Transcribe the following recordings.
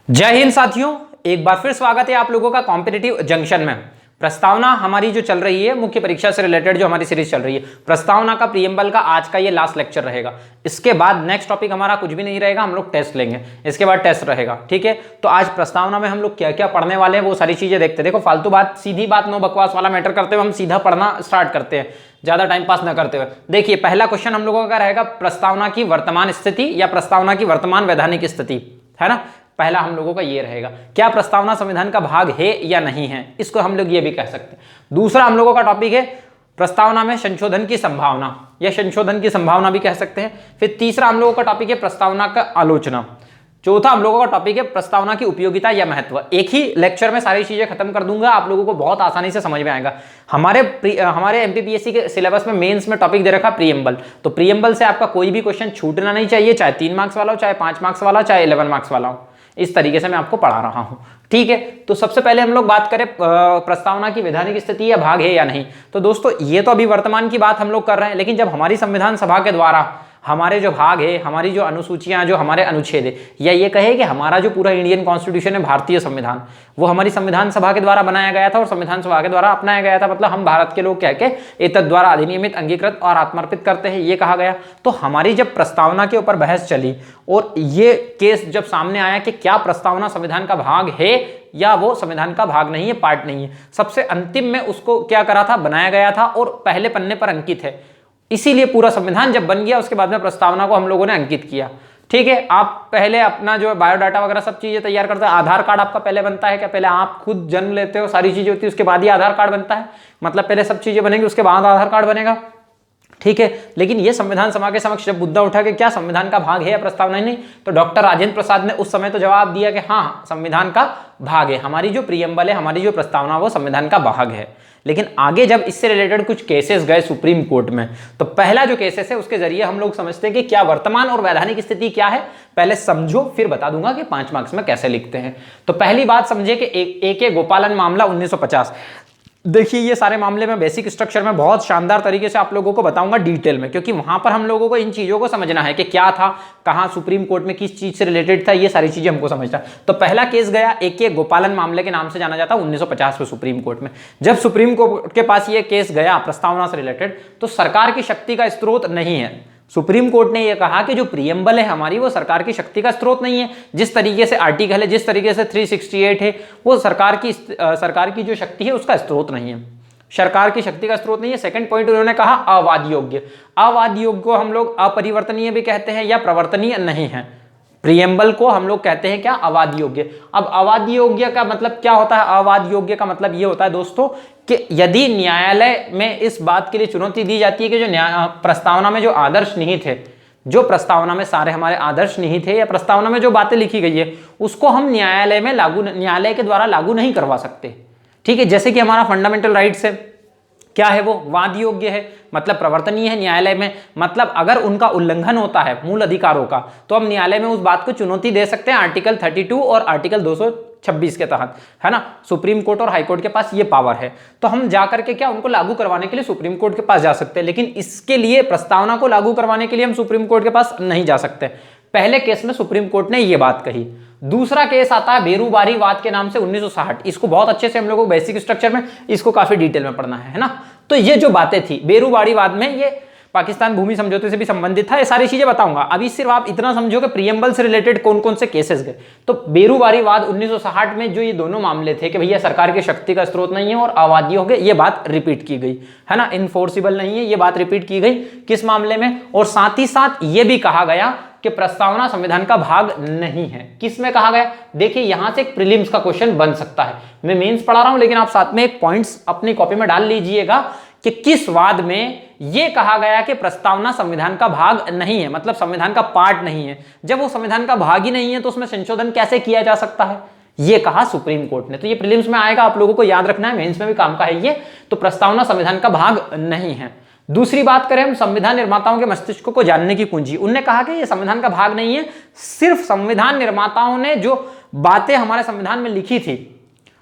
जय हिंद साथियों, एक बार फिर स्वागत है आप लोगों का कॉम्पिटिटिव जंक्शन में। प्रस्तावना हमारी जो चल रही है, मुख्य परीक्षा से रिलेटेड जो हमारी सीरीज चल रही है, प्रस्तावना का प्रीएम्बल का आज का ये लास्ट लेक्चर रहेगा। इसके बाद नेक्स्ट टॉपिक हमारा कुछ भी नहीं रहेगा, हम लोग टेस्ट लेंगे, इसके बाद टेस्ट रहेगा। ठीक है, तो आज प्रस्तावना में हम लोग क्या क्या पढ़ने वाले हैं वो सारी चीजें देखते हैं। देखो, फालतू बात, सीधी बात, नो बकवास वाला मैटर करते हुए हम सीधा पढ़ना स्टार्ट करते हैं, ज्यादा टाइम पास न करते हुए। देखिए, पहला क्वेश्चन हम लोगों का रहेगा प्रस्तावना की वर्तमान स्थिति या प्रस्तावना की वर्तमान वैधानिक स्थिति, है ना। पहला हम लोगों का ये रहेगा, क्या प्रस्तावना संविधान का भाग है या नहीं है, इसको हम लोग ये भी कह सकते हैं। दूसरा हम लोगों का टॉपिक है प्रस्तावना में संशोधन की संभावना या संशोधन की संभावना भी कह सकते हैं। फिर तीसरा हम लोगों का टॉपिक है प्रस्तावना का आलोचना। चौथा हम लोगों का टॉपिक है प्रस्तावना की उपयोगिता या महत्व। एक ही लेक्चर में सारी चीजें खत्म कर दूंगा, आप लोगों को बहुत आसानी से समझ में आएगा। हमारे एमपीपीएससी के सिलेबस में मेंस में टॉपिक दे रखा प्रीएम्बल, तो प्रीएम्बल से आपका कोई भी क्वेश्चन छूटना नहीं चाहिए, चाहे 3 मार्क्स वाला हो, चाहे 5 मार्क्स वाला, चाहे 11 मार्क्स वाला हो। इस तरीके से मैं आपको पढ़ा रहा हूं। ठीक है, तो सबसे पहले हम लोग बात करें प्रस्तावना की वैधानिक स्थिति या भाग है या नहीं। तो दोस्तों, ये तो अभी वर्तमान की बात हम लोग कर रहे हैं, लेकिन जब हमारी संविधान सभा के द्वारा हमारे जो भाग है, हमारी जो अनुसूचियां, जो हमारे अनुच्छेद है, या ये कहे कि हमारा जो पूरा इंडियन कॉन्स्टिट्यूशन है, भारतीय संविधान, वो हमारी संविधान सभा के द्वारा बनाया गया था और संविधान सभा के द्वारा अपनाया गया था। मतलब हम भारत के लोग कह के एतद् द्वारा अधिनियमित, अंगीकृत और आत्मर्पित करते हैं, ये कहा गया। तो हमारी जब प्रस्तावना के ऊपर बहस चली और ये केस जब सामने आया कि क्या प्रस्तावना संविधान का भाग है या वो संविधान का भाग नहीं है, पार्ट नहीं है, सबसे अंतिम में उसको क्या करा था, बनाया गया था और पहले पन्ने पर अंकित है। इसीलिए पूरा संविधान जब बन गया, उसके बाद में प्रस्तावना को हम लोगों ने अंकित किया। ठीक है, आप पहले अपना जो बायोडाटा वगैरह सब चीजें तैयार करते हैं। आधार कार्ड आपका पहले बनता है क्या? पहले आप खुद जन्म लेते हो, सारी चीजें होती है, उसके बाद ही आधार कार्ड बनता है। मतलब पहले सब चीजें बनेंगी, उसके बाद आधार कार्ड बनेगा। ठीक है, लेकिन ये संविधान सभा के समक्ष जब मुद्दा उठा कि क्या संविधान का भाग है या प्रस्तावना नहीं, तो डॉक्टर राजेंद्र प्रसाद ने उस समय तो जवाब दिया कि हाँ, संविधान का भाग है, हमारी जो प्रीएम्बल है, हमारी जो प्रस्तावना, वो संविधान का भाग है। लेकिन आगे जब इससे रिलेटेड कुछ केसेस गए सुप्रीम कोर्ट में, तो पहला जो केसेस है उसके जरिए हम लोग समझते हैं कि क्या वर्तमान और वैधानिक स्थिति क्या है। पहले समझो, फिर बता दूंगा कि 5 मार्क्स में कैसे लिखते हैं। तो पहली बात समझे कि ए गोपालन मामला 1950। देखिए, ये सारे मामले में बेसिक स्ट्रक्चर में बहुत शानदार तरीके से आप लोगों को बताऊंगा डिटेल में, क्योंकि वहां पर हम लोगों को इन चीजों को समझना है कि क्या था, कहां सुप्रीम कोर्ट में किस चीज से रिलेटेड था, ये सारी चीजें हमको समझना। तो पहला केस गया ए गोपालन मामले के नाम से जाना जाता है 1950 में सुप्रीम कोर्ट में। जब सुप्रीम कोर्ट के पास ये केस गया प्रस्तावना से रिलेटेड, तो सरकार की शक्ति का स्रोत नहीं है। सुप्रीम कोर्ट ने यह कहा कि जो प्रीएम्बल है हमारी, वो सरकार की शक्ति का स्रोत नहीं है। जिस तरीके से आर्टिकल है, जिस तरीके से 368 है, वो सरकार की जो शक्ति है उसका स्रोत नहीं है, सरकार की शक्ति का स्रोत नहीं है। सेकंड पॉइंट उन्होंने कहा अवाद योग्य। अवाद योग्य को हम लोग अपरिवर्तनीय भी कहते हैं या प्रवर्तनीय नहीं है। प्रीएम्बल को हम लोग कहते हैं क्या? अवाद योग्य। अब अवाद योग्य का मतलब क्या होता है? अवाद योग्य का मतलब ये होता है दोस्तों कि यदि न्यायालय में इस बात के लिए चुनौती दी जाती है कि जो प्रस्तावना में जो आदर्श निहित है, जो प्रस्तावना में सारे हमारे आदर्श निहित है या प्रस्तावना में जो बातें लिखी गई है, उसको हम न्यायालय के द्वारा लागू नहीं करवा सकते। ठीक है, जैसे कि हमारा फंडामेंटल राइट्स है, क्या है वो? वाद योग्य है, मतलब प्रवर्तनीय है न्यायालय में। मतलब अगर उनका उल्लंघन होता है मूल अधिकारों का, तो हम न्यायालय में उस बात को चुनौती दे सकते हैं आर्टिकल 32 और आर्टिकल 226 के तहत, है ना। सुप्रीम कोर्ट और हाई कोर्ट के पास ये पावर है, तो हम जाकर के क्या उनको लागू करवाने के लिए सुप्रीम कोर्ट के पास जा सकते हैं। लेकिन इसके लिए प्रस्तावना को लागू करवाने के लिए हम सुप्रीम कोर्ट के पास नहीं जा सकते। पहले केस में सुप्रीम कोर्ट ने यह बात कही। दूसरा केस आता है बेरूबारी वाद के नाम से 1960। इसको बहुत अच्छे से हम लोगों को बेसिक स्ट्रक्चर में इसको काफी डिटेल में पढ़ना है ना। तो ये जो बातें थी बेरूबारी वाद में, ये पाकिस्तान भूमि समझौते से भी संबंधित था, ये सारी चीजें बताऊंगा। अभी सिर्फ आप इतना समझो कि प्रीएम्बल से रिलेटेड कौन कौन से केसेस गए। तो बेरूबारी वाद 1960 में जो ये दोनों मामले थे कि भैया सरकार की शक्ति का स्रोत नहीं है और अवादी हो गए, ये बात रिपीट की गई, है ना, इनफोर्सिबल नहीं है, ये बात रिपीट की गई किस मामले में। और साथ ही साथ ये भी कहा गया कि प्रस्तावना संविधान का भाग नहीं है। किस में कहा गया? देखिए, यहां से एक प्रीलिम्स का क्वेश्चन बन सकता है। मैं मेंस पढ़ा रहा हूं, लेकिन आप साथ में एक पॉइंट्स अपनी कॉपी में डाल लीजिएगा कि किस वाद में यह कहा गया कि प्रस्तावना संविधान का भाग नहीं है, मतलब संविधान का पार्ट नहीं है। जब वो संविधान का भाग ही नहीं है, तो उसमें संशोधन कैसे किया जा सकता है, ये कहा सुप्रीम कोर्ट ने। तो ये प्रीलिम्स में आएगा, आप लोगों को याद रखना है, मेंस में भी काम का है ये। तो प्रस्तावना संविधान का भाग नहीं है। दूसरी बात करें हम संविधान निर्माताओं के मस्तिष्क को जानने की कुंजी, उनने कहा कि यह संविधान का भाग नहीं है। सिर्फ संविधान निर्माताओं ने जो बातें हमारे संविधान में लिखी थी,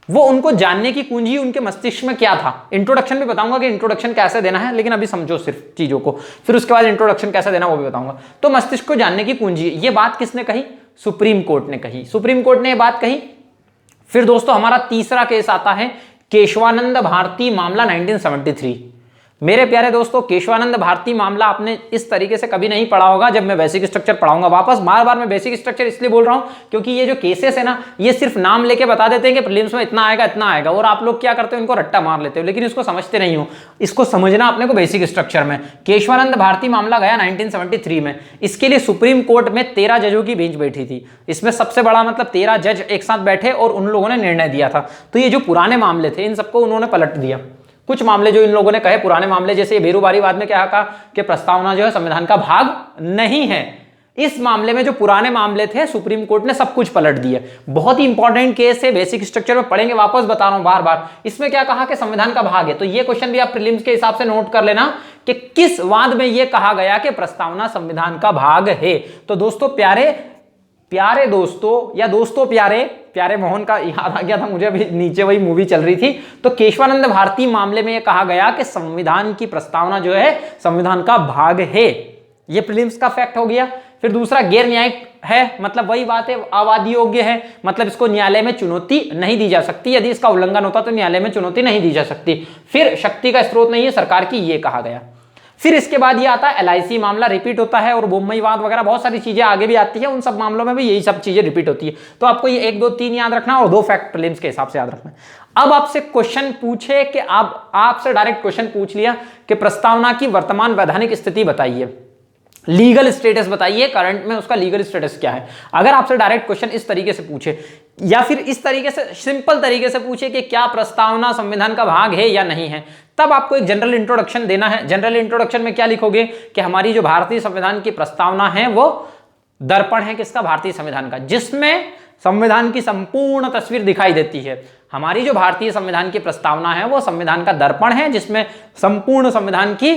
वो उनको जानने की कुंजी उनके मस्तिष्क में क्या था। इंट्रोडक्शन भी बताऊंगा कि इंट्रोडक्शन कैसे देना है, लेकिन अभी समझो सिर्फ चीजों को, फिर उसके बाद इंट्रोडक्शन कैसे देना वो भी बताऊंगा। तो मस्तिष्क को जानने की कुंजी, ये बात किसने कही? सुप्रीम कोर्ट ने कही, सुप्रीम कोर्ट ने यह बात कही। फिर दोस्तों हमारा तीसरा केस आता है केशवानंद भारती मामला 1973। मेरे प्यारे दोस्तों, केशवानंद भारती मामला आपने इस तरीके से कभी नहीं पढ़ा होगा जब मैं बेसिक स्ट्रक्चर पढ़ाऊंगा। वापस बार बार मैं बेसिक स्ट्रक्चर इसलिए बोल रहा हूं क्योंकि ये जो केसेस है ना, ये सिर्फ नाम लेके बता देते हैं कि प्रीलिम्स में इतना आएगा, और आप लोग क्या करते हो, इनको रट्टा मार लेते हो, लेकिन इसको समझते नहीं हो। इसको समझना अपने को बेसिक स्ट्रक्चर में। केशवानंद भारती मामला गया 1973 में। इसके लिए सुप्रीम कोर्ट में 13 जजों की बेंच बैठी थी। इसमें सबसे बड़ा मतलब 13 जज एक साथ बैठे और उन लोगों ने निर्णय दिया था। तो ये जो पुराने मामले थे इन सबको उन्होंने पलट दिया। कुछ मामले जो इन लोगों ने कहे पुराने मामले, जैसे बेरूबारी बाद में क्या कहा कि प्रस्तावना जो है संविधान का भाग नहीं है। इस मामले में जो पुराने मामले थे सुप्रीम कोर्ट ने सब कुछ पलट दिया। बहुत ही इंपॉर्टेंट केस है, बेसिक स्ट्रक्चर में पढ़ेंगे, वापस बता रहा हूं बार बार। इसमें क्या कहा कि संविधान का भाग है। तो ये क्वेश्चन भी आप प्रीलिम्स के हिसाब से नोट कर लेना कि किस वाद में यह कहा गया कि प्रस्तावना संविधान का भाग है। तो दोस्तों प्यारे दोस्तों या दोस्तों प्यारे मोहन का याद आ गया था मुझे, अभी नीचे वही मूवी चल रही थी। तो केशवानंद भारती मामले में यह कहा गया कि संविधान की प्रस्तावना जो है संविधान का भाग है। यह प्रीलिम्स का फैक्ट हो गया। फिर दूसरा गैर न्यायिक है, मतलब वही बात है, अवादी योग्य है, मतलब इसको न्यायालय में चुनौती नहीं दी जा सकती। यदि इसका उल्लंघन होता तो न्यायालय में चुनौती नहीं दी जा सकती। फिर शक्ति का स्रोत नहीं है सरकार की, यह कहा गया। फिर इसके बाद ये आता है LIC मामला, रिपीट होता है, और बोम्मईवाद वगैरह बहुत सारी चीजें आगे भी आती है। उन सब मामलों में भी यही सब चीजें रिपीट होती है। तो आपको ये 1 2 3 याद रखना और 2 फैक्ट प्रीलिम्स के हिसाब से याद रखना। अब आपसे क्वेश्चन पूछे कि आपसे डायरेक्ट क्वेश्चन पूछ लिया कि प्रस्तावना की वर्तमान वैधानिक स्थिति बताइए, लीगल स्टेटस बताइए, करंट में उसका लीगल स्टेटस क्या है। अगर आपसे डायरेक्ट क्वेश्चन इस तरीके से पूछे या फिर इस तरीके से सिंपल तरीके से पूछे कि क्या प्रस्तावना संविधान का भाग है या नहीं है, तब आपको एक जनरल इंट्रोडक्शन देना है। जनरल इंट्रोडक्शन में क्या लिखोगे कि हमारी जो भारतीय संविधान की प्रस्तावना है वो दर्पण है किसका, भारतीय संविधान का, जिसमें संविधान की संपूर्ण तस्वीर दिखाई देती है। हमारी जो भारतीय संविधान की प्रस्तावना है वो संविधान का दर्पण है, जिसमें संपूर्ण संविधान की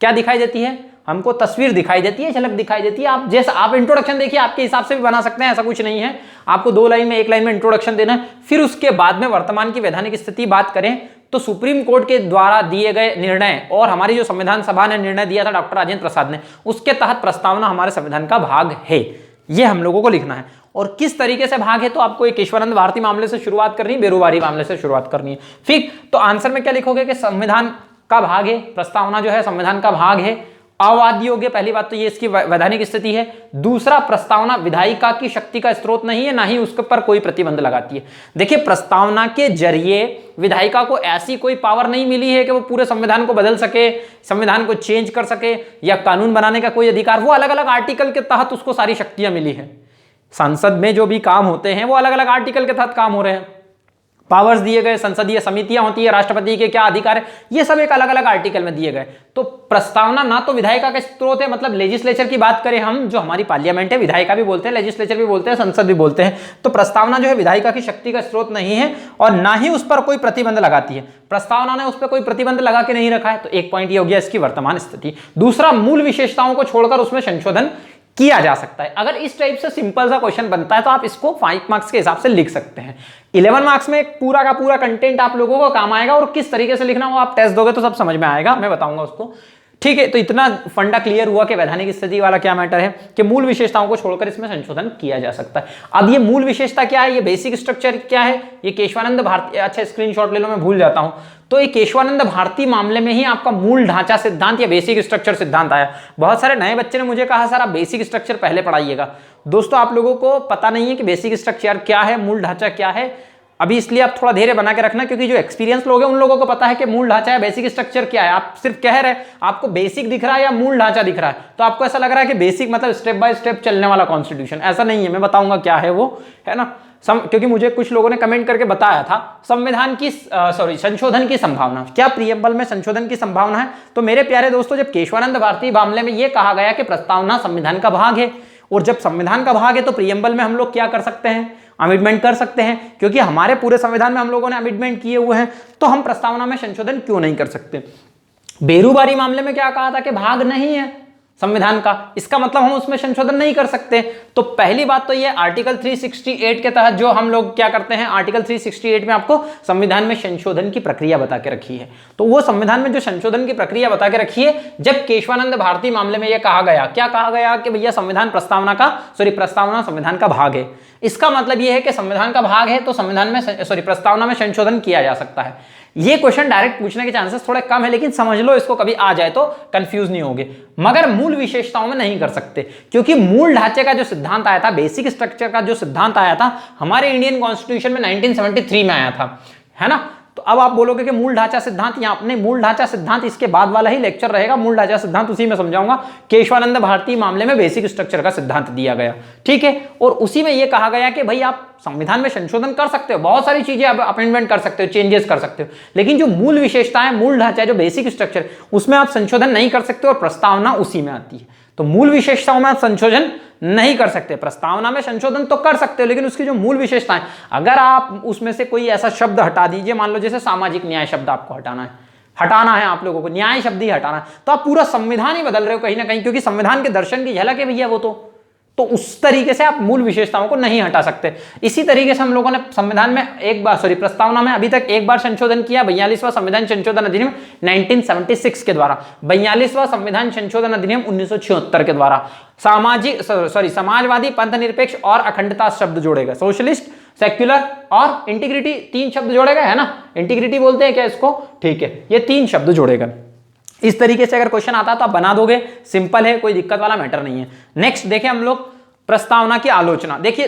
क्या दिखाई देती है, हमको तस्वीर दिखाई देती है, झलक दिखाई देती है। आप जैसा आप इंट्रोडक्शन देखिए, आपके हिसाब से भी बना सकते हैं, ऐसा कुछ नहीं है। आपको 2 लाइन में 1 लाइन में इंट्रोडक्शन देना है। फिर उसके बाद में वर्तमान की वैधानिक स्थिति बात करें तो सुप्रीम कोर्ट के द्वारा दिए गए निर्णय और हमारी जो संविधान सभा ने निर्णय दिया था डॉक्टर राजेंद्र प्रसाद ने, उसके तहत प्रस्तावना हमारे संविधान का भाग है। यह हम लोगों को लिखना है। और किस तरीके से भाग है, तो आपको एक केशवानंद भारती मामले से शुरुआत करनी है, बेरूबारी मामले से शुरुआत करनी है। ठीक, तो आंसर में क्या लिखोगे कि संविधान का भाग है, प्रस्तावना जो है संविधान का भाग है। अवादी योग्य, पहली बात तो ये इसकी वैधानिक स्थिति है। दूसरा, प्रस्तावना विधायिका की शक्ति का स्रोत नहीं है, ना ही उसके पर कोई प्रतिबंध लगाती है। देखिए, प्रस्तावना के जरिए विधायिका को ऐसी कोई पावर नहीं मिली है कि वो पूरे संविधान को बदल सके, संविधान को चेंज कर सके, या कानून बनाने का कोई अधिकार। वो अलग अलग आर्टिकल के तहत उसको सारी शक्तियां मिली है। संसद में जो भी काम होते हैं वो अलग अलग आर्टिकल के तहत काम हो रहे हैं। पावर्स दिए गए, संसदीय समितियां होती है, राष्ट्रपति के क्या अधिकार है, ये सब एक अलग अलग आर्टिकल में दिए गए। तो प्रस्तावना ना तो विधायिका का स्रोत है, मतलब लेजिस्लेचर की बात करें हम, जो हमारी पार्लियामेंट है, विधायिका भी बोलते हैं, लेजिस्लेचर भी बोलते हैं, संसद भी बोलते हैं। तो प्रस्तावना जो है विधायिका की शक्ति का स्रोत नहीं है और ना ही उस पर कोई प्रतिबंध लगाती है। प्रस्तावना ने उस पर कोई प्रतिबंध लगा के नहीं रखा है। तो एक पॉइंट ये हो गया इसकी वर्तमान स्थिति। दूसरा, मूल विशेषताओं को छोड़कर उसमें संशोधन किया जा सकता है। अगर इस टाइप से सिंपल सा क्वेश्चन बनता है तो आप इसको 5 मार्क्स के हिसाब से लिख सकते हैं। 11 मार्क्स में पूरा का पूरा कंटेंट आप लोगों को काम आएगा, और किस तरीके से लिखना वो आप टेस्ट दोगे तो सब समझ में आएगा, मैं बताऊंगा उसको। ठीक है, तो इतना फंडा क्लियर हुआ कि वैधानिक स्थिति वाला क्या मैटर है कि मूल विशेषताओं को छोड़कर इसमें संशोधन किया जा सकता है। अब ये मूल विशेषता क्या है, ये बेसिक स्ट्रक्चर क्या है, ये केशवानंद भारती, अच्छा स्क्रीनशॉट ले लो, मैं भूल जाता हूं। तो ये केशवानंद भारती मामले में ही आपका मूल ढांचा सिद्धांत या बेसिक स्ट्रक्चर सिद्धांत आया। बहुत सारे नए बच्चे ने मुझे कहा सर आप बेसिक स्ट्रक्चर पहले पढ़ाइएगा। दोस्तों, आप लोगों को पता नहीं है कि बेसिक स्ट्रक्चर क्या है, मूल ढांचा क्या है। अभी इसलिए आप थोड़ा धैर्य बना के रखना, क्योंकि जो एक्सपीरियंस लोग हैं उन लोगों को पता है कि मूल ढांचा है, बेसिक स्ट्रक्चर क्या है। आप सिर्फ कह रहे हैं, आपको बेसिक दिख रहा है या मूल ढांचा दिख रहा है, तो आपको ऐसा लग रहा है कि बेसिक मतलब स्टेप बाय स्टेप चलने वाला कॉन्स्टिट्यूशन। ऐसा नहीं है, मैं बताऊंगा क्या है वो, है ना। क्योंकि मुझे कुछ लोगों ने कमेंट करके बताया था संविधान की संशोधन की संभावना, क्या प्रीएम्बल में संशोधन की संभावना है। तो मेरे प्यारे दोस्तों, जब केशवानंद भारती मामले में यह कहा गया कि प्रस्तावना संविधान का भाग है, और जब संविधान का भाग है तो प्रीएम्बल में हम लोग क्या कर सकते हैं, अमेंडमेंट कर सकते हैं। क्योंकि हमारे पूरे संविधान में हम लोगों ने अमेंडमेंट किए हुए हैं, तो हम प्रस्तावना में संशोधन क्यों नहीं कर सकते। बेरूबारी मामले में क्या कहा था कि भाग नहीं है, संविधान का, इसका मतलब हम उसमें संशोधन नहीं कर सकते। तो पहली बात तो ये आर्टिकल 368 के तहत जो हम लोग क्या करते हैं, आर्टिकल 368 में आपको संविधान में संशोधन की प्रक्रिया बता के रखी है। तो वो संविधान में जो संशोधन की प्रक्रिया बता के रखी है, जब केशवानंद भारती मामले में यह कहा गया, क्या कहा गया कि भैया संविधान प्रस्तावना संविधान का भाग है। इसका मतलब यह है कि संविधान का भाग है तो संविधान में प्रस्तावना में संशोधन किया जा सकता है। ये क्वेश्चन डायरेक्ट पूछने के चांसेस थोड़े कम है, लेकिन समझ लो इसको, कभी आ जाए तो कंफ्यूज नहीं होगे। मगर मूल विशेषताओं में नहीं कर सकते, क्योंकि मूल ढांचे का जो सिद्धांत आया था, बेसिक स्ट्रक्चर का जो सिद्धांत आया था, हमारे इंडियन कॉन्स्टिट्यूशन में 1973 में आया था, है ना। तो अब आप बोलोगे कि मूल ढांचा सिद्धांत, यहाँ अपने मूल ढांचा सिद्धांत इसके बाद वाला ही लेक्चर रहेगा, मूल ढांचा सिद्धांत उसी में समझाऊंगा। केशवानंद भारती मामले में बेसिक स्ट्रक्चर का सिद्धांत दिया गया, ठीक है। और उसी में यह कहा गया कि भाई आप संविधान में संशोधन कर सकते हो, बहुत सारी चीजें आप अमेंडमेंट कर सकते हो, चेंजेस कर सकते हो, लेकिन जो मूल विशेषताएं, मूल ढांचा, जो बेसिक स्ट्रक्चर, उसमें आप संशोधन नहीं कर सकते, और प्रस्तावना उसी में आती है। तो मूल विशेषताओं में आप संशोधन नहीं कर सकते, प्रस्तावना में संशोधन तो कर सकते हो, लेकिन उसकी जो मूल विशेषताएं, अगर आप उसमें से कोई ऐसा शब्द हटा दीजिए, मान लो जैसे सामाजिक न्याय शब्द आपको हटाना है आप लोगों को, न्याय शब्द ही हटाना है, तो आप पूरा संविधान ही बदल रहे हो कहीं ना कहीं, क्योंकि संविधान के दर्शन की झलक है भैया वो तो उस तरीके से आप मूल विशेषताओं को नहीं हटा सकते। इसी तरीके से हम लोगों ने संविधान में प्रस्तावना में अभी तक एक बार संशोधन किया, 42वां संविधान संशोधन अधिनियम 1976 के द्वारा, 42वां संविधान संशोधन अधिनियम 1976 के द्वारा। समाजवादी, पंथ निरपेक्ष और अखंडता शब्द जोड़े गए, सोशलिस्ट, सेक्युलर और इंटीग्रिटी, 3 शब्द जोड़े गए, है ना। इंटीग्रिटी बोलते हैं क्या इसको, ठीक है, ये 3 शब्द जोड़े गए। इस तरीके से अगर क्वेश्चन आता है तो आप बना दोगे, सिंपल है, कोई दिक्कत वाला मैटर नहीं है। नेक्स्ट देखिए हम लोग प्रस्तावना की आलोचना। देखिए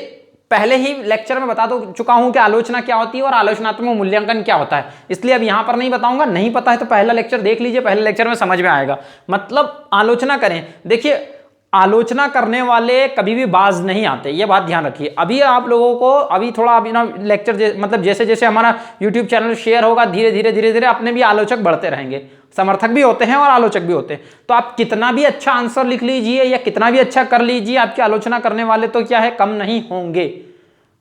पहले ही लेक्चर में बता चुका हूं कि आलोचना क्या होती है और आलोचनात्मक मूल्यांकन क्या होता है, इसलिए अब यहां पर नहीं बताऊंगा। नहीं पता है तो पहला लेक्चर देख लीजिए, पहले लेक्चर में समझ में आएगा। मतलब आलोचना करें, देखिए आलोचना करने वाले कभी भी बाज नहीं आते, ये बात ध्यान रखिए। अभी आप लोगों को अभी थोड़ा अभी ना लेक्चर मतलब जैसे जैसे हमारा यूट्यूब चैनल शेयर होगा, धीरे धीरे अपने भी आलोचक बढ़ते रहेंगे, समर्थक भी होते हैं और आलोचक भी होते हैं। तो आप कितना भी अच्छा आंसर लिख लीजिए या कितना भी अच्छा कर लीजिए, आपकी आलोचना करने वाले तो क्या है, कम नहीं होंगे,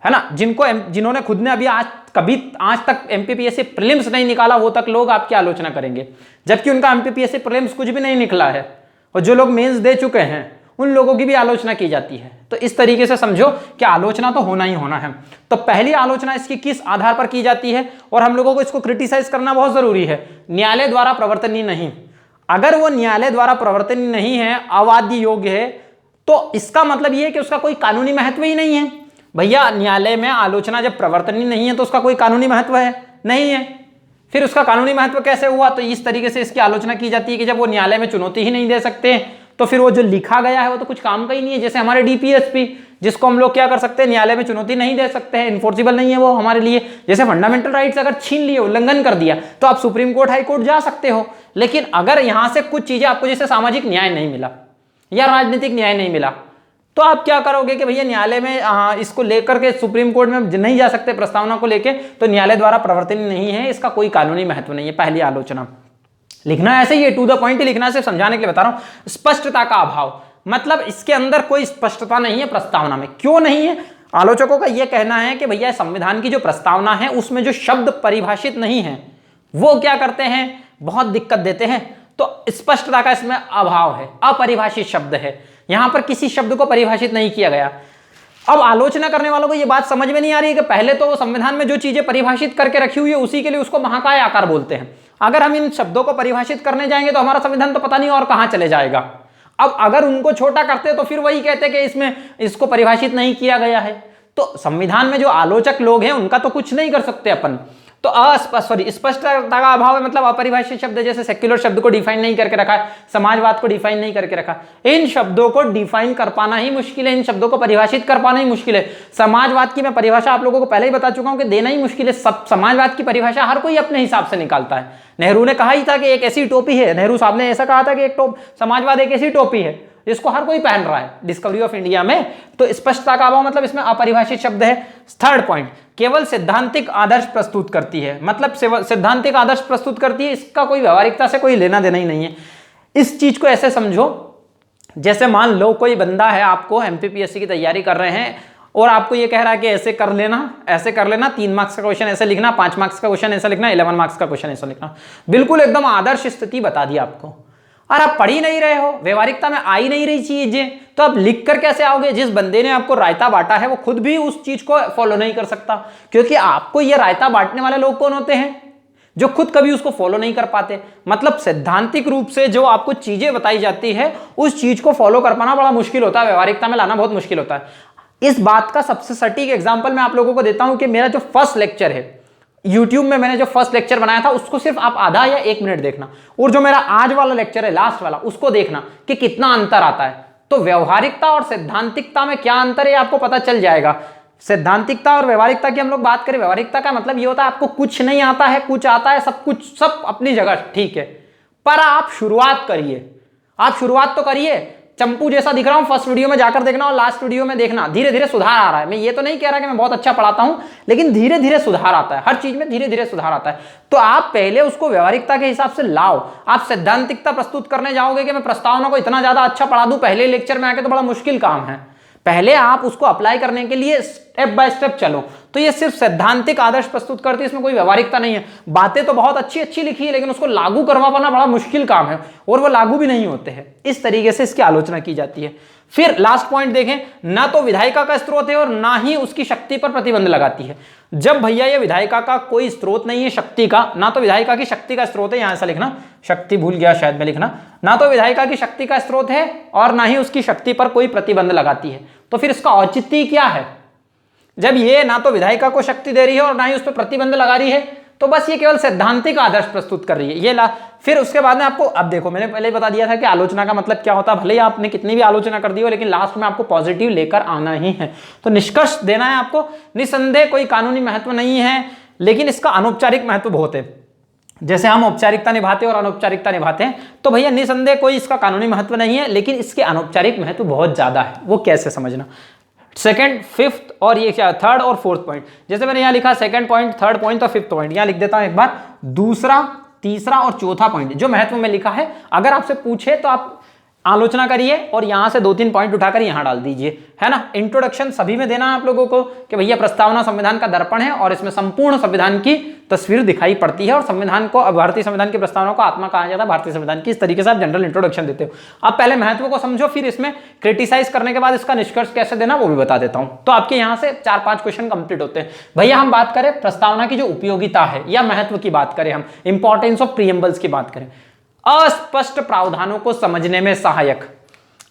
है ना। जिन्होंने खुद ने अभी आज तक एमपीपीएससी प्रीलिम्स नहीं निकाला, वो तक लोग आपकी आलोचना करेंगे, जबकि उनका एमपीपीएससी प्रीलिम्स कुछ भी नहीं निकला है। और जो लोग मेंस दे चुके हैं उन लोगों की भी आलोचना की जाती है। तो इस तरीके से समझो कि आलोचना तो होना ही होना है। तो पहली आलोचना इसकी किस आधार पर की जाती है, और हम लोगों को इसको क्रिटिसाइज करना बहुत जरूरी है। न्यायालय द्वारा प्रवर्तनीय नहीं, अगर वो न्यायालय द्वारा प्रवर्तनीय नहीं है, अवाद्य योग्य है, तो इसका मतलब यह है कि उसका कोई कानूनी महत्व ही नहीं है। भैया न्यायालय में आलोचना जब प्रवर्तनीय नहीं है तो उसका कोई कानूनी महत्व है नहीं है, फिर उसका कानूनी महत्व कैसे हुआ। तो इस तरीके से इसकी आलोचना की जाती है कि जब वो न्यायालय में चुनौती ही नहीं दे सकते तो फिर वो जो लिखा गया है वो तो कुछ काम का ही नहीं है। जैसे हमारे डीपीएसपी, जिसको हम लोग क्या कर सकते हैं, न्यायालय में चुनौती नहीं दे सकते हैं, इन्फोर्सिबल नहीं है वो हमारे लिए। जैसे फंडामेंटल राइट्स अगर छीन लिए, उल्लंघन कर दिया, तो आप सुप्रीम कोर्ट, हाई कोर्ट जा सकते हो। लेकिन अगर यहां से कुछ चीजें आपको, जैसे सामाजिक न्याय नहीं मिला या राजनीतिक न्याय नहीं मिला, तो आप क्या करोगे कि भैया न्यायालय में इसको लेकर के सुप्रीम कोर्ट में नहीं जा सकते, प्रस्तावना को लेके, तो न्यायालय द्वारा प्रवर्तनीय नहीं है, इसका कोई कानूनी महत्व नहीं है। पहली आलोचना लिखना ऐसे ही है, टू द पॉइंट ही लिखना, सिर्फ समझाने के लिए बता रहा हूं। स्पष्टता का अभाव, मतलब इसके अंदर कोई स्पष्टता नहीं है प्रस्तावना में। क्यों नहीं है? आलोचकों का यह कहना है कि भैया संविधान की जो प्रस्तावना है उसमें जो शब्द परिभाषित नहीं है वो क्या करते हैं, बहुत दिक्कत देते हैं। तो स्पष्टता का इसमें अभाव है, अपरिभाषित शब्द है, यहां पर किसी शब्द को परिभाषित नहीं किया गया। अब आलोचना करने वालों को यह बात समझ में नहीं आ रही है कि पहले तो संविधान में जो चीजें परिभाषित करके रखी हुई है उसी के लिए उसको महाकाय आकार बोलते हैं। अगर हम इन शब्दों को परिभाषित करने जाएंगे तो हमारा संविधान तो पता नहीं और कहां चले जाएगा। अब अगर उनको छोटा करते तो फिर वही कहते कि इसमें इसको परिभाषित नहीं किया गया है। तो संविधान में जो आलोचक लोग हैं उनका तो कुछ नहीं कर सकते अपन। तो स्पष्टता का अभाव है, मतलब अपरिभाषित शब्द, जैसे सेक्युलर शब्द को डिफाइन नहीं करके रखा है, समाजवाद को डिफाइन नहीं करके रखा। इन शब्दों को डिफाइन कर पाना ही मुश्किल है, इन शब्दों को परिभाषित कर पाना ही मुश्किल है। समाजवाद की मैं परिभाषा आप लोगों को पहले ही बता चुका हूं कि देना ही मुश्किल है। सब समाजवाद की परिभाषा हर कोई अपने हिसाब से निकालता है। नेहरू ने कहा ही था कि एक ऐसी टोपी है, नेहरू साहब ने ऐसा कहा था कि समाजवाद एक ऐसी टोपी है जिसको हर कोई पहन रहा है, डिस्कवरी ऑफ इंडिया में। तो स्पष्टता का अभाव मतलब इसमें अपरिभाषित शब्द है। थर्ड पॉइंट, केवल सैद्धांतिक आदर्श प्रस्तुत करती है, मतलब सैद्धांतिक आदर्श प्रस्तुत करती है, इसका कोई व्यवहारिकता से कोई लेना देना ही नहीं है। इस चीज को ऐसे समझो, जैसे मान लो कोई बंदा है, आपको एमपीपीएससी की तैयारी कर रहे हैं और आपको ये कह रहा है कि ऐसे कर लेना, 3 मार्क्स का क्वेश्चन ऐसे लिखना, 5 मार्क्स का क्वेश्चन ऐसा लिखना, 11 मार्क्स का क्वेश्चन ऐसा लिखना। बिल्कुल एकदम आदर्श स्थिति बता दी आपको। और आप पढ़ ही नहीं रहे हो, व्यवहारिकता में आ ही नहीं रही चीजें, तो आप लिख कर कैसे आओगे? जिस बंदे ने आपको रायता बांटा है वो खुद भी उस चीज को फॉलो नहीं कर सकता, क्योंकि आपको ये रायता बांटने वाले लोग कौन होते हैं? जो खुद कभी उसको फॉलो नहीं कर पाते। मतलब सैद्धांतिक रूप से जो आपको चीजें बताई जाती है उस चीज को फॉलो कर पाना बड़ा मुश्किल होता है, व्यवहारिकता में लाना बहुत मुश्किल होता है। इस बात का सबसे सटीक एग्जाम्पल मैं आप लोगों को देता हूं कि मेरा जो फर्स्ट लेक्चर है YouTube में, मैंने जो फर्स्ट लेक्चर बनाया था उसको सिर्फ आप आधा या 1 मिनट देखना, और जो मेरा आज वाला लेक्चर है लास्ट वाला उसको देखना कि कितना अंतर आता है। तो व्यवहारिकता और सैद्धांतिकता में क्या अंतर है आपको पता चल जाएगा। सैद्धांतिकता और व्यवहारिकता की हम लोग बात करें, व्यवहारिकता का मतलब ये होता है आपको कुछ नहीं आता है, कुछ आता है, सब कुछ सब अपनी जगह ठीक है, पर आप शुरुआत करिए, आप शुरुआत तो करिए। चंपू जैसा दिख रहा हूं फर्स्ट वीडियो में जाकर देखना और लास्ट वीडियो में देखना, धीरे धीरे सुधार आ रहा है। मैं ये तो नहीं कह रहा कि मैं बहुत अच्छा पढ़ाता हूं, लेकिन धीरे धीरे सुधार आता है, हर चीज में धीरे धीरे सुधार आता है। तो आप पहले उसको व्यवहारिकता के हिसाब से लाओ। आप सैद्धांतिकता प्रस्तुत करने जाओगे कि मैं प्रस्तावना को इतना ज्यादा अच्छा पढ़ा दूं पहले लेक्चर में आके, तो बड़ा मुश्किल काम है। पहले आप उसको अप्लाई करने के लिए स्टेप बाय स्टेप चलो। तो ये सिर्फ सैद्धांतिक आदर्श प्रस्तुत करती है, इसमें कोई व्यवहारिकता नहीं है। बातें तो बहुत अच्छी अच्छी लिखी है, लेकिन उसको लागू करवा पाना बड़ा मुश्किल काम है, और वो लागू भी नहीं होते हैं। इस तरीके से इसकी आलोचना की जाती है। फिर लास्ट पॉइंट देखें, ना तो विधायिका का स्रोत है और ना ही उसकी शक्ति पर प्रतिबंध लगाती है। जब भैया ये विधायिका का कोई स्रोत नहीं है, शक्ति का, ना तो विधायिका की शक्ति का स्रोत है, यहां ऐसा लिखना, शक्ति भूल गया शायद मैं लिखना, ना तो विधायिका की शक्ति का स्रोत है और ना ही उसकी शक्ति पर कोई प्रतिबंध लगाती है, तो फिर इसका औचित्य क्या है? जब ये ना तो विधायिका को शक्ति दे रही है और ना ही उस पर प्रतिबंध लगा रही है, तो बस ये केवल सैद्धांतिक आदर्श प्रस्तुत कर रही है। ये फिर उसके बाद में आपको, अब देखो मैंने पहले बता दिया था कि आलोचना का मतलब क्या होता है। भले ही आपने कितनी भी आलोचना कर दी हो, लेकिन लास्ट में आपको पॉजिटिव लेकर आना ही है। तो निष्कर्ष देना है आपको, निस्संदेह कोई कानूनी महत्व नहीं है, लेकिन इसका अनौपचारिक महत्व बहुत है। जैसे हम औपचारिकता निभाते हैं और अनौपचारिकता निभाते हैं, तो भैया निस्संदेह कोई इसका कानूनी महत्व नहीं है, लेकिन इसके अनौपचारिक महत्व बहुत ज्यादा है। वो कैसे समझना? सेकंड, फिफ्थ और ये क्या, थर्ड और फोर्थ पॉइंट। जैसे मैंने यहां लिखा सेकंड पॉइंट, थर्ड पॉइंट और फिफ्थ पॉइंट, यहां लिख देता हूं एक बार। दूसरा, तीसरा और चौथा पॉइंट जो महत्व में लिखा है, अगर आपसे पूछे तो आप आलोचना करिए और यहां से 2-3 पॉइंट उठाकर यहां डाल दीजिए, है ना। इंट्रोडक्शन सभी में देना है आप लोगों को कि भैया प्रस्तावना संविधान का दर्पण है और इसमें संपूर्ण संविधान की तस्वीर दिखाई पड़ती है, और संविधान को, भारतीय संविधान की प्रस्तावना को आत्मा कहा जाता है भारतीय संविधान की। इस तरीके से आप जनरल इंट्रोडक्शन देते हो। आप पहले महत्व को समझो, फिर इसमें क्रिटिसाइज करने के बाद इसका निष्कर्ष कैसे देना वो भी बता देता हूं। तो आपके यहां से 4-5 क्वेश्चन कंप्लीट होते हैं। भैया हम बात करें प्रस्तावना की जो उपयोगिता है या महत्व की बात करें, हम इंपॉर्टेंस ऑफ प्रीएम्बल्स की बात करें, अस्पष्ट प्रावधानों को समझने में सहायक।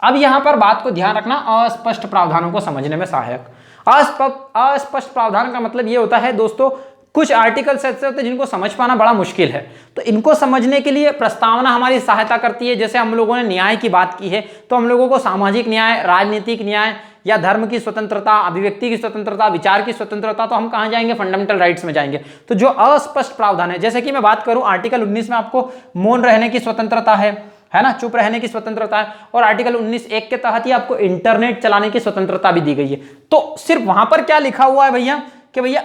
अब यहां पर बात को ध्यान रखना, अस्पष्ट प्रावधानों को समझने में सहायक। अस्पष्ट प्रावधान का मतलब यह होता है दोस्तों, कुछ आर्टिकल्स ऐसे होते हैं जिनको समझ पाना बड़ा मुश्किल है, तो इनको समझने के लिए प्रस्तावना हमारी सहायता करती है। जैसे हम लोगों ने न्याय की बात की है, तो हम लोगों को सामाजिक न्याय, राजनीतिक न्याय या धर्म की स्वतंत्रता, अभिव्यक्ति की स्वतंत्रता, विचार की स्वतंत्रता, तो हम कहां जाएंगे? फंडामेंटल राइट्स में जाएंगे। तो जो अस्पष्ट प्रावधान है, जैसे कि मैं बात करूं आर्टिकल 19 में आपको मौन रहने की स्वतंत्रता है ना, चुप रहने की स्वतंत्रता है, और आर्टिकल 19(1) के तहत ही आपको इंटरनेट चलाने की स्वतंत्रता भी दी गई है। तो सिर्फ वहां पर क्या लिखा हुआ है भैया कि भैया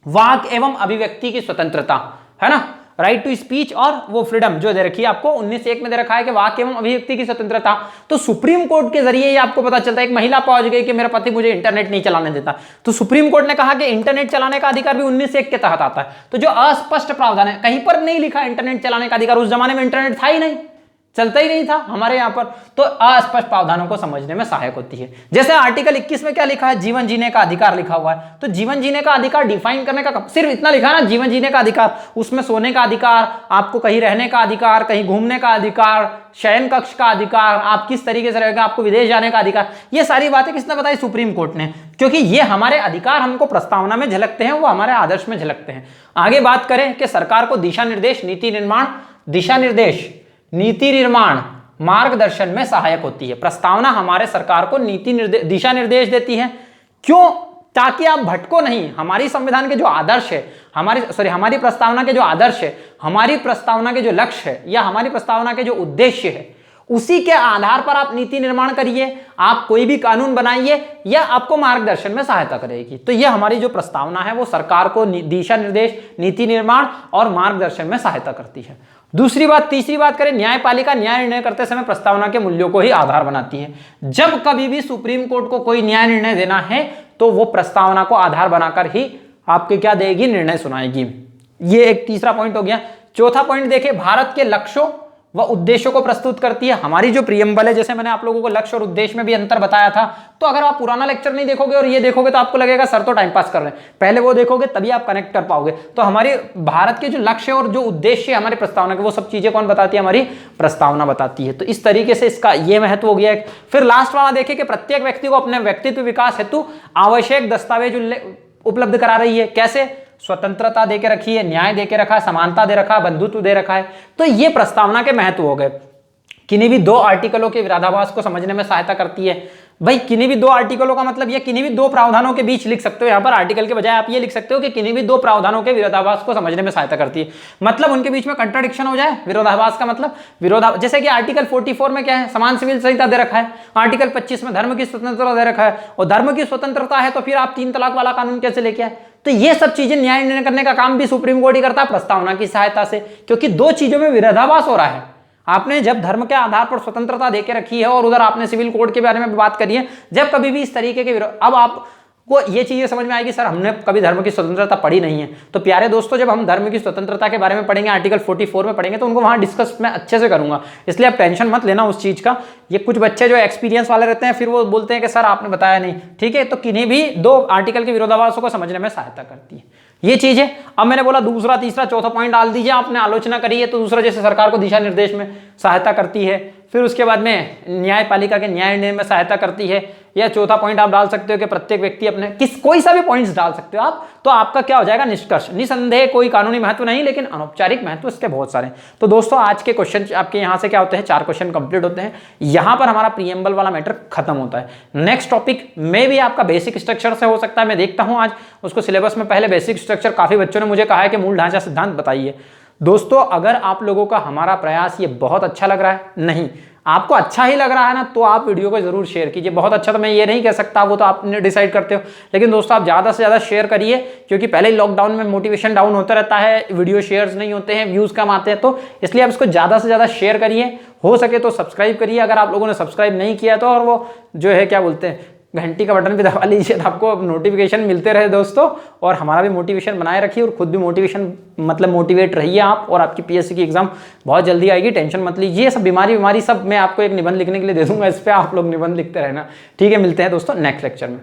वाक एवं अभिव्यक्ति की स्वतंत्रता, है ना, राइट टू स्पीच, और वो फ्रीडम जो दे रखी है आपको 19(1) में दे रखा है कि वाक एवं अभिव्यक्ति की स्वतंत्रता। तो सुप्रीम कोर्ट के जरिए ये आपको पता चलता है, एक महिला पहुंच गई कि मेरा पति मुझे इंटरनेट नहीं चलाने देता, तो सुप्रीम कोर्ट ने कहा कि इंटरनेट चलाने का अधिकार भी 19(1) के तहत आता है। तो जो अस्पष्ट प्रावधान है, कहीं पर नहीं लिखा इंटरनेट चलाने का अधिकार, उस जमाने में इंटरनेट था ही नहीं, चलता ही नहीं था हमारे यहां पर, तो अस्पष्ट प्रावधानों को समझने में सहायक होती है। जैसे आर्टिकल 21 में क्या लिखा है? जीवन जीने का अधिकार लिखा हुआ है। तो जीवन जीने का अधिकार डिफाइन करने का सिर्फ इतना लिखा है ना, जीवन जीने का अधिकार, उसमें सोने का अधिकार, आपको कहीं रहने का अधिकार, कहीं घूमने का अधिकार, शयन कक्ष का अधिकार, आप किस तरीके से रहेगा, आपको विदेश जाने का अधिकार, ये सारी बातें किसने बताई? सुप्रीम कोर्ट ने, क्योंकि ये हमारे अधिकार हमको प्रस्तावना में झलकते हैं, वो हमारे आदर्श में झलकते हैं। आगे बात करें कि सरकार को दिशा निर्देश, नीति निर्माण, दिशा निर्देश, नीति निर्माण, मार्गदर्शन में सहायक होती है। प्रस्तावना हमारे सरकार को दिशा निर्देश देती है। क्यों? ताकि आप भटको नहीं। हमारी संविधान के जो आदर्श है, हमारी प्रस्तावना के जो आदर्श है, हमारी प्रस्तावना के जो लक्ष्य है, या हमारी प्रस्तावना के जो उद्देश्य है, उसी के आधार पर आप नीति निर्माण करिए, आप कोई भी कानून बनाइए, या आपको मार्गदर्शन में सहायता करेगी। तो यह हमारी जो प्रस्तावना है वो सरकार को दिशा निर्देश, नीति निर्माण और मार्गदर्शन में सहायता करती है। दूसरी बात, तीसरी बात करें, न्यायपालिका न्याय निर्णय करते समय प्रस्तावना के मूल्यों को ही आधार बनाती है। जब कभी भी सुप्रीम कोर्ट को कोई न्याय निर्णय देना है, तो वो प्रस्तावना को आधार बनाकर ही आपके क्या देगी? निर्णय सुनाएगी। ये एक तीसरा पॉइंट हो गया। चौथा पॉइंट देखिए, भारत के लक्ष्यों वह उद्देश्यों को प्रस्तुत करती है। हमारी जो प्रियम्बल है, जैसे मैंने आप लोगों को लक्ष्य और उद्देश्य में भी अंतर बताया था, तो अगर आप पुराना लेक्चर नहीं देखोगे और ये देखोगे तो आपको लगेगा सर तो टाइम पास कर रहे हैं। पहले वो देखोगे तभी आप कनेक्ट कर पाओगे। तो हमारे भारत के जो लक्ष्य और जो उद्देश्य है हमारी प्रस्तावना के, वो सब चीजें कौन बताती है? हमारी प्रस्तावना बताती है। तो इस तरीके से इसका ये महत्व हो गया है। फिर लास्ट वाला देखें कि प्रत्येक व्यक्ति को अपने व्यक्तित्व विकास हेतु आवश्यक दस्तावेज उपलब्ध करा रही है। कैसे? स्वतंत्रता देके रखी है, न्याय देके रखा है, समानता दे रखा है, बंधुत्व दे रखा है। तो ये प्रस्तावना के महत्व हो गए। किन्हीं भी दो आर्टिकलों के विरोधाभास को समझने में सहायता करती है। भाई किन्हीं भी दो आर्टिकलों का मतलब ये किन्हीं भी दो प्रावधानों के बीच लिख सकते हो। यहां पर आर्टिकल के बजाय आप ये लिख सकते हो कि किन्हीं भी दो प्रावधानों के विरोधाभास को समझने में सहायता करती है। मतलब उनके बीच में कंट्राडिक्शन हो जाए। विरोधाभास का मतलब जैसे कि आर्टिकल 44 में क्या है? समान सिविल संहिता दे रखा है। आर्टिकल 25 में धर्म की स्वतंत्रता दे रखा है, और धर्म की स्वतंत्रता है तो फिर आप 3 तलाक वाला कानून कैसे लेके आए? तो ये सब चीजें न्याय निर्णय करने का काम भी सुप्रीम कोर्ट ही करता है प्रस्तावना की सहायता से, क्योंकि दो चीजों में विरोधाभास हो रहा है। आपने जब धर्म के आधार पर स्वतंत्रता देके रखी है और उधर आपने सिविल कोड के बारे में भी बात करी है, जब कभी भी इस तरीके के विरोध, अब आपको ये चीजें समझ में आएगी सर हमने कभी धर्म की स्वतंत्रता पढ़ी नहीं है। तो प्यारे दोस्तों, जब हम धर्म की स्वतंत्रता के बारे में पढ़ेंगे, आर्टिकल 44 में पढ़ेंगे, तो उनको वहां डिस्कस मैं अच्छे से करूंगा, इसलिए आप टेंशन मत लेना उस चीज का। ये कुछ बच्चे जो एक्सपीरियंस वाले रहते हैं फिर वो बोलते हैं कि सर आपने बताया नहीं, ठीक है। तो किन्हीं भी दो आर्टिकल के विरोधाभासों को समझने में सहायता करती है ये चीज है। अब मैंने बोला दूसरा, तीसरा, चौथा पॉइंट डाल दीजिए। आपने आलोचना करी है तो दूसरा, जैसे सरकार को दिशा निर्देश में सहायता करती है, फिर उसके बाद में न्यायपालिका के न्याय निर्णय में सहायता करती है, या चौथा पॉइंट आप डाल सकते हो कि प्रत्येक व्यक्ति अपने कोई सा भी पॉइंट्स डाल सकते हो आप। तो आपका क्या हो जाएगा? निष्कर्ष। निसंदेह कोई कानूनी महत्व नहीं, लेकिन अनौपचारिक महत्व इसके बहुत सारे। तो दोस्तों आज के क्वेश्चन आपके यहाँ से क्या होते हैं? 4 क्वेश्चन कंप्लीट होते हैं। यहाँ पर हमारा प्रीएम्बल वाला मैटर खत्म होता है। नेक्स्ट टॉपिक में भी आपका बेसिक स्ट्रक्चर से हो सकता है, मैं देखता हूँ आज उसको सिलेबस में। पहले बेसिक स्ट्रक्चर काफी बच्चों ने मुझे कहा है कि मूल ढांचा सिद्धांत बताइए। दोस्तों अगर आप लोगों का हमारा प्रयास ये बहुत अच्छा लग रहा है, नहीं आपको अच्छा ही लग रहा है ना, तो आप वीडियो को जरूर शेयर कीजिए। बहुत अच्छा तो मैं ये नहीं कह सकता, वो तो आपने डिसाइड करते हो, लेकिन दोस्तों आप ज्यादा से ज्यादा शेयर करिए, क्योंकि पहले ही लॉकडाउन में मोटिवेशन डाउन होता रहता है, वीडियो शेयर्स नहीं होते हैं, व्यूज कम आते हैं, तो इसलिए आप इसको ज्यादा से ज्यादा शेयर करिए। हो सके तो सब्सक्राइब करिए अगर आप लोगों ने सब्सक्राइब नहीं किया तो, और वो जो है क्या बोलते हैं घंटी का बटन भी दबा लीजिए, तो आपको नोटिफिकेशन मिलते रहे दोस्तों। और हमारा भी मोटिवेशन बनाए रखिए, और खुद भी मोटिवेट रहिए आप, और आपकी पीएससी की एग्जाम बहुत जल्दी आएगी, टेंशन मत लीजिए। सब बीमारी सब मैं आपको एक निबंध लिखने के लिए दे दूंगा, इस पर आप लोग निबंध लिखते रहना, ठीक है। मिलते हैं दोस्तों नेक्स्ट लेक्चर में।